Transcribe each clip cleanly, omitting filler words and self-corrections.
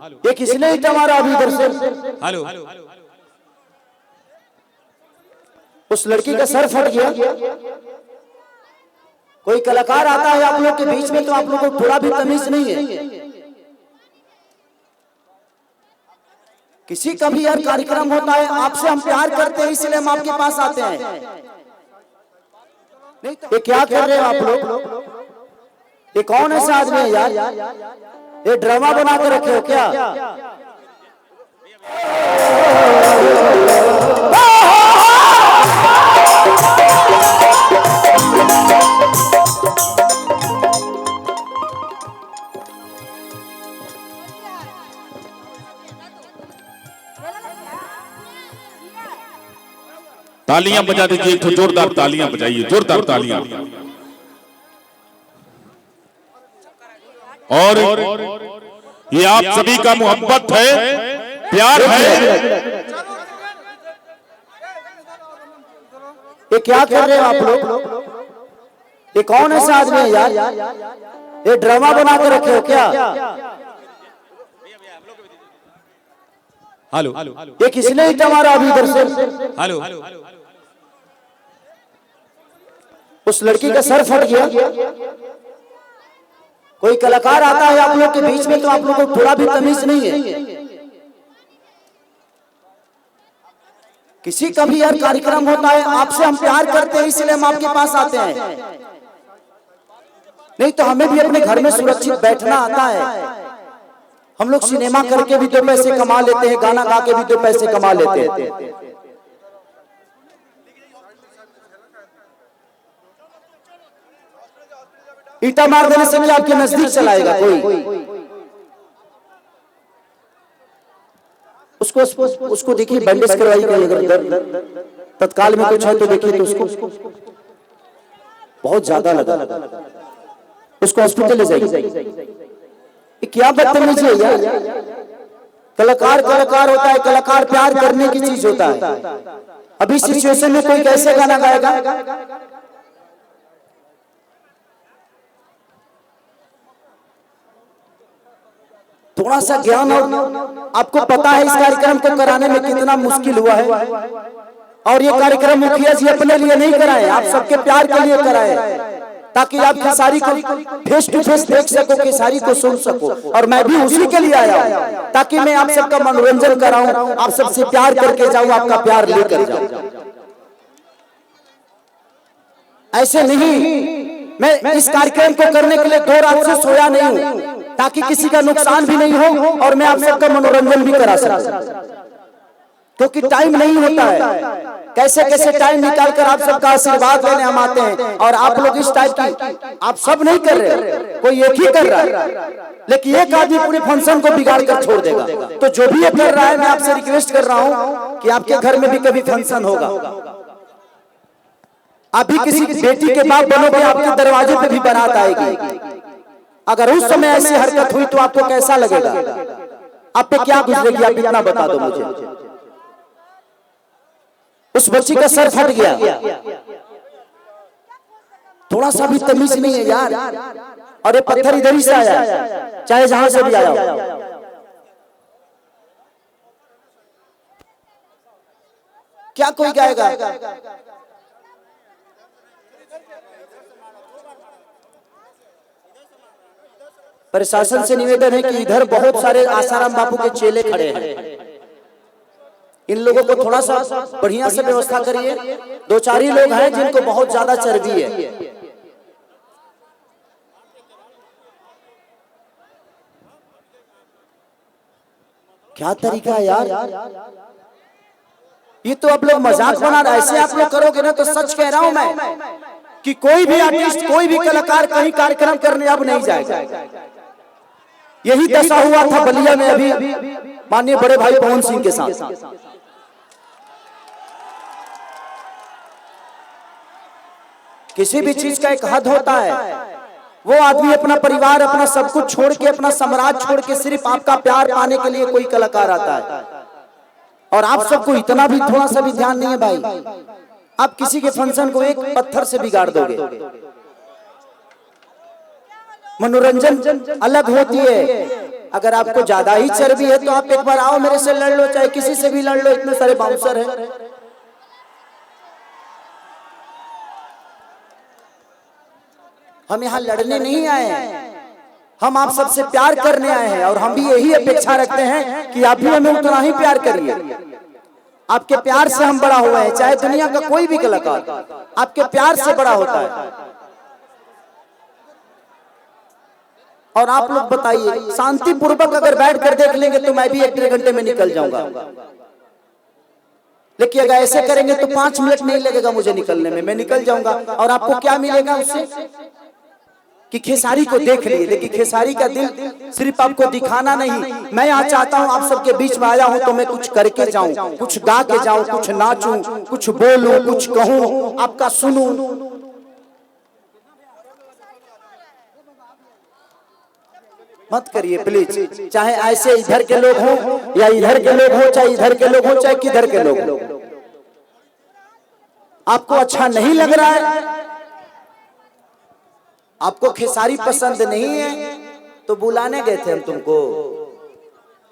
ये किसने हिट मारा अभी इधर से? हेलो। उस लड़की का सर फट गया। कोई कलाकार आता है आप लोग के बीच में तो आप लोगों को थोड़ा भी तमीज नहीं है। किसी का भी यार कार्यक्रम होता है, आपसे हम प्यार करते हैं इसलिए हम आपके पास आते हैं। नहीं तो ये क्या कर रहे हो आप लोग? ये कौन ऐसा आदमी है यार? ये ड्रामा बना के रखे हो क्या? तालियां बजा दीजिए, एक जोरदार तालियां बजाइए, जोरदार तालियां। और ये आप सभी का मोहब्बत है, प्यार है। ये क्या कर रहे हो आप लोग? ये कौन ऐसा आदमी है यार? ये ड्रामा बना के रखे हो क्या? हेलो। ये किसने हिट मारा अभी इधर से? हेलो। उस लड़की का सर फट गया। कोई कलाकार आता है आप लोग के बीच में तो आप लोगों को थोड़ा भी तमीज नहीं है। किसी का भी यार कार्यक्रम होता है, आपसे हम प्यार करते हैं इसलिए हम आपके पास आते हैं। नहीं तो हमें भी अपने घर में सुरक्षित बैठना आता है। हम लोग सिनेमा करके भी 2 पैसे कमा लेते हैं, गाना गा के भी 2 पैसे कमा लेते हैं। ईटा मार देने से भी आपके नजदीक चलाएगा कोई? उसको देखिए, बैंडेज करवाई गई। अगर तत्काल में कुछ है तो देखिए, तो उसको बहुत ज्यादा लगा, उसको हॉस्पिटल ले जाइए। क्या बदतमीजी है यार? कलाकार कलाकार होता है, कलाकार प्यार करने की चीज होता है। अभी सिचुएशन में कोई कैसे गाना गाएगा? थोड़ा सा ज्ञान और आपको पता है इस कार्यक्रम को कराने में कितना मुश्किल हुआ है। और ये कार्यक्रम मुखिया जी अपने लिए नहीं कराए, आप सबके प्यार के लिए कराए, ताकि आप खेसारी को फेस टू फेस देख सको, खेसारी को सुन सको। और मैं भी उसी के लिए आया हूँ, ताकि मैं आप सबका मनोरंजन कराऊं, आप सबसे प्यार करके जाऊं, आपका प्यार लेकर जाऊं। ऐसे नहीं, मैं इस कार्यक्रम को करने के लिए 2 रात से सोया नहीं हूं, ताकि किसी का नुकसान भी नहीं हो और मैं आप सबका मनोरंजन भी करा सकूं। क्योंकि टाइम नहीं होता है, कैसे कैसे टाइम निकाल कर आप सबका आशीर्वाद लेने हम आते हैं। और आप लोग इस टाइप की आप सब नहीं कर रहे, कोई एक ही कर रहा है, लेकिन एक आदमी पूरे फंक्शन को बिगाड़ कर छोड़ देगा। तो जो भी ये कर रहा है, मैं आपसे रिक्वेस्ट कर रहा हूं कि आपके घर में भी कभी फंक्शन होगा, अभी किसी बेटी के बाप बनोगे, आपके दरवाजे पे भी बारात आएगी। अगर उस समय ऐसी हरकत हुई तो आपको कैसा लगेगा? आप पे क्या गुजरेगी? आप इतना बता दो मुझे। उस बच्ची का सर फट गया, थोड़ा सा भी तमीज नहीं है यार। और ये पत्थर इधर ही से आया, चाहे जहां से भी आया हो। क्या कोई गाएगा? प्रशासन से निवेदन है कि इधर बहुत सारे आसाराम बापू के चेले खड़े हैं, इन लोगों को थोड़ा सा बढ़िया से व्यवस्था करिए। 2-4 ही लोग हैं जिनको बहुत ज्यादा चर्बी है। क्या तरीका है यार? ये तो आप लोग मजाक बना रहे। ऐसे आप लोग करोगे ना तो सच कह रहा हूं मैं कि कोई भी आर्टिस्ट, कोई भी कलाकार कहीं कार्यक्रम करने अब नहीं जाएगा। यही दशा हुआ था बलिया में अभी माननीय बड़े भाई पवन सिंह के साथ। किसी भी चीज का एक हद होता है। वो आदमी अपना परिवार, अपना सब कुछ छोड़ के, अपना साम्राज्य छोड़ के सिर्फ आपका प्यार पाने के लिए कोई कलाकार आता है। और आप सबको इतना भी थोड़ा सा भी ध्यान नहीं है भाई। आप किसी के फंक्शन को एक पत्थर से बिगाड़ दोगे। मनोरंजन अलग होती है, अगर आपको ज्यादा ही चर्बी है तो आप एक बार आओ मेरे से लड़ लो, चाहे किसी से भी लड़ लो, इतने सारे बाउंसर हैं। हम यहाँ लड़ने नहीं आए हैं, हम आप सबसे प्यार करने आए हैं और हम भी यही अपेक्षा रखते हैं कि आप भी हमें उतना ही प्यार करिए। आपके प्यार से हम बड़ा हुए हैं, चाहे दुनिया का कोई भी कलाकार आपके प्यार से बड़ा होता है। और आप लोग बताइए, शांतिपूर्वक अगर बैठ कर देख लेंगे तो मैं भी 1-1.5 घंटे में निकल जाऊंगा, लेकिन अगर ऐसे करेंगे तो 5 मिनट नहीं लगेगा मुझे निकलने में, मैं निकल जाऊंगा। और आपको क्या मिलेगा उससे कि खेसारी को देख लिए, लेकिन खेसारी का दिल सिर्फ आपको दिखाना नहीं। मैं यहाँ चाहता हूँ आप सबके बीच में आया हूँ तो मैं कुछ करके जाऊं, कुछ गा के जाऊं, कुछ नाचूं, कुछ बोलूं, कुछ कहूं, आपका सुनूं। मत करिए प्लीज, चाहे ऐसे इधर के लोग हों या इधर के लोग हों, चाहे इधर के लोग हों चाहे किधर के लोग हों। आपको अच्छा नहीं लग रहा है, आपको खेसारी पसंद नहीं है तो बुलाने गए थे हम तुमको,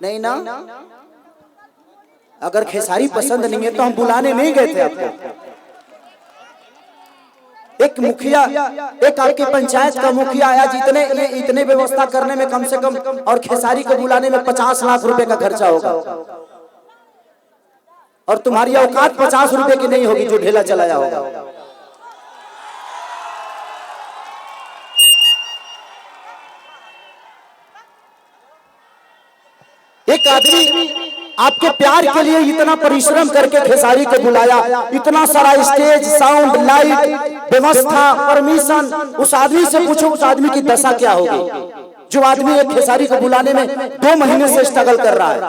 नहीं ना? अगर खेसारी पसंद नहीं है तो हम बुलाने नहीं गए थे आपको। एक मुखिया, एक आपकी पंचायत का मुखिया आया, इतने व्यवस्था करने में कम से कम और खेसारी को बुलाने में 50 लाख रुपए का खर्चा होगा, और तुम्हारी औकात 50 रुपए की नहीं होगी जो ढेला चलाया होगा। एक आदमी आपके प्यार के लिए इतना परिश्रम करके खेसारी को बुलाया, इतना सारा स्टेज, साउंड, लाइट, व्यवस्था, परमिशन। उस आदमी से पूछो उस आदमी की दशा क्या होगी जो आदमी एक खेसारी को बुलाने में 2 महीने से स्ट्रगल कर रहा है,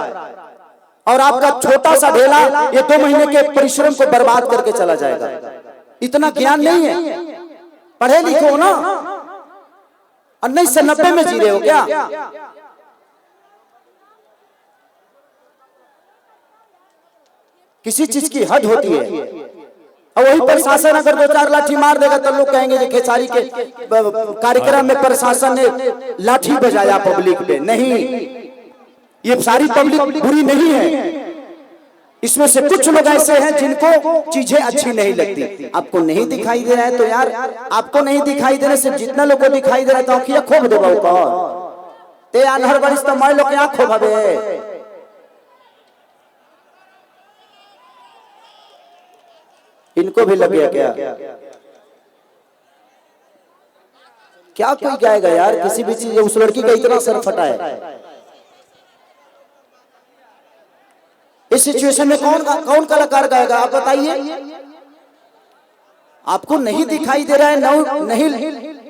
और आपका छोटा सा ढेला ये 2 महीने के परिश्रम को बर्बाद करके चला जाएगा। इतना ज्ञान नहीं है, पढ़े लिखे हो ना, 1990 में जी रहे हो क्या? किसी चीज की हद होती है, और वही प्रशासन अगर 2-4 लाठी मार देगा तो लोग कहेंगे कि खेसारी के कार्यक्रम में प्रशासन ने लाठी बजाया पब्लिक पे। नहीं, ये सारी पब्लिक बुरी नहीं है, इसमें से कुछ लोग ऐसे हैं जिनको चीजें अच्छी नहीं लगती। आपको नहीं दिखाई दे रहा है तो यार, आपको नहीं दिखाई देने से जितना लोग को दिखाई दे रहा है खोब देगा ऊपर ते अनहर बरिश तो मैं लोग यहाँ खोबे। इनको भी लग गया क्या कोई गाएगा यार किसी भी चीज? उस लड़की का इतना सर फटा है, इस सिचुएशन में कौन कलाकार गाएगा आप बताइए? आपको नहीं दिखाई दे रहा है, नहीं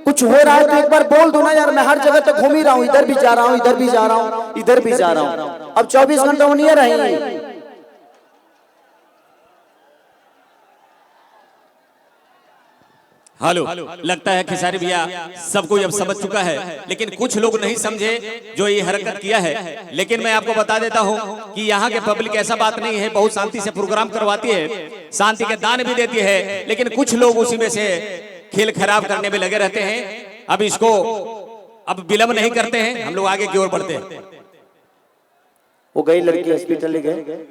कुछ हो रहा है तो एक बार बोल दो ना यार, मैं हर जगह तो घूम ही रहा हूँ, इधर भी जा रहा हूँ, इधर भी जा रहा हूँ, इधर भी जा रहा हूँ। अब 24 घंटे नहीं रहे। हेलो, लगता है खेसारी भैया सबको अब समझ चुका है, लेकिन कुछ लोग नहीं समझे जो ये हरकत किया है। लेकिन मैं आपको बता देता हूं कि यहाँ के पब्लिक ऐसा बात नहीं है, बहुत शांति से प्रोग्राम करवाती है, शांति के दान भी देती है, लेकिन कुछ लोग उसी में से खेल खराब करने में लगे रहते हैं। अब इसको अब विलंब नहीं करते हैं, हम लोग आगे की ओर बढ़ते हैं। वो गई लड़की हॉस्पिटल ले गए।